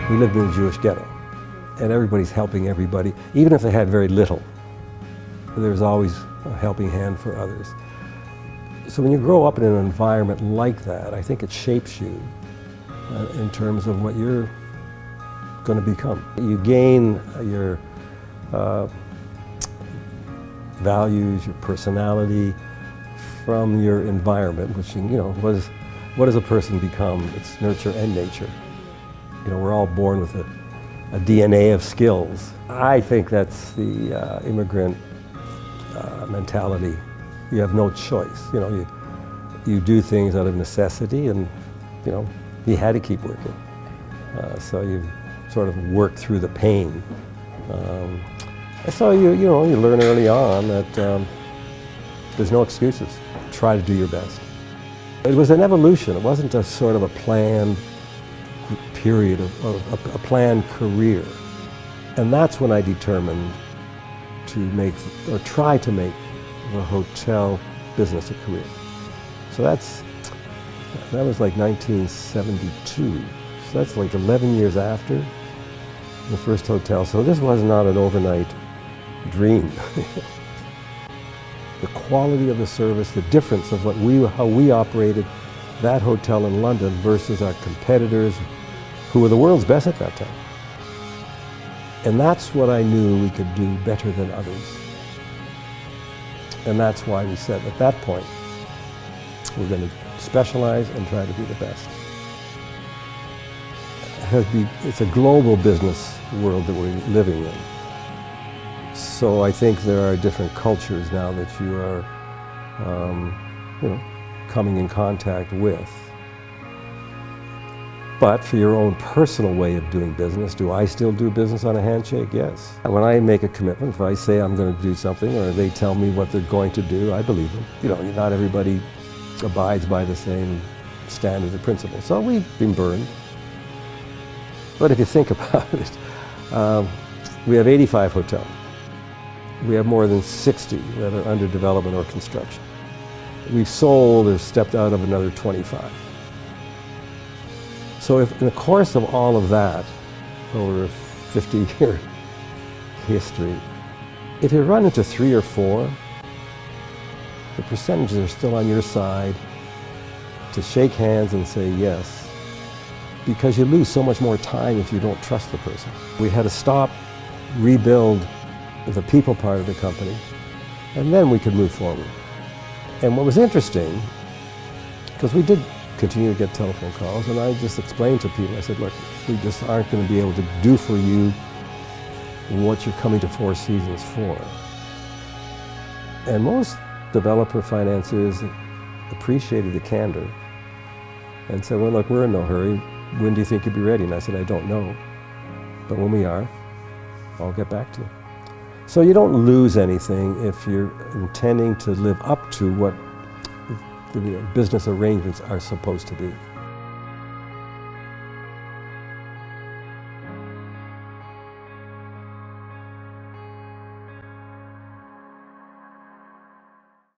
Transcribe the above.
We lived in a Jewish ghetto, and everybody's helping everybody, even if they had very little. There's always a helping hand for others. So when you grow up in an environment like that, I think it shapes you in terms of what you're going to become. You gain your values, your personality from your environment, which, you know, what does a person become? It's nurture and nature. You know, we're all born with a DNA of skills. I think that's the immigrant mentality. You have no choice. You know, you do things out of necessity, and you know, you had to keep working. So you sort of work through the pain. So you learn early on that there's no excuses. Try to do your best. It was an evolution. It wasn't a sort of a planned period of a planned career. And that's when I determined to make, or try to make, the hotel business a career. So that was like 1972. So that's like 11 years after the first hotel. So this was not an overnight dream. The quality of the service, the difference of how we operated that hotel in London versus our competitors, who were the world's best at that time. And that's what I knew we could do better than others. And that's why we said at that point, we're going to specialize and try to be the best. It's a global business world that we're living in. So I think there are different cultures now that you are coming in contact with. But for your own personal way of doing business, do I still do business on a handshake? Yes. When I make a commitment, if I say I'm going to do something or they tell me what they're going to do, I believe them. You know, not everybody abides by the same standards or principles. So we've been burned. But if you think about it, we have 85 hotels. We have more than 60 that are under development or construction. We've sold or stepped out of another 25. So if in the course of all of that, over a 50-year history, if you run into 3 or 4, the percentages are still on your side to shake hands and say yes, because you lose so much more time if you don't trust the person. We had to stop, rebuild the people part of the company, and then we could move forward. And what was interesting, because we did continue to get telephone calls, and I just explained to people, I said, look, we just aren't going to be able to do for you what you're coming to Four Seasons for. And most developer financiers appreciated the candor and said, well, look, we're in no hurry. When do you think you'll be ready? And I said, I don't know, but when we are, I'll get back to you. So you don't lose anything if you're intending to live up to what the business arrangements are supposed to be.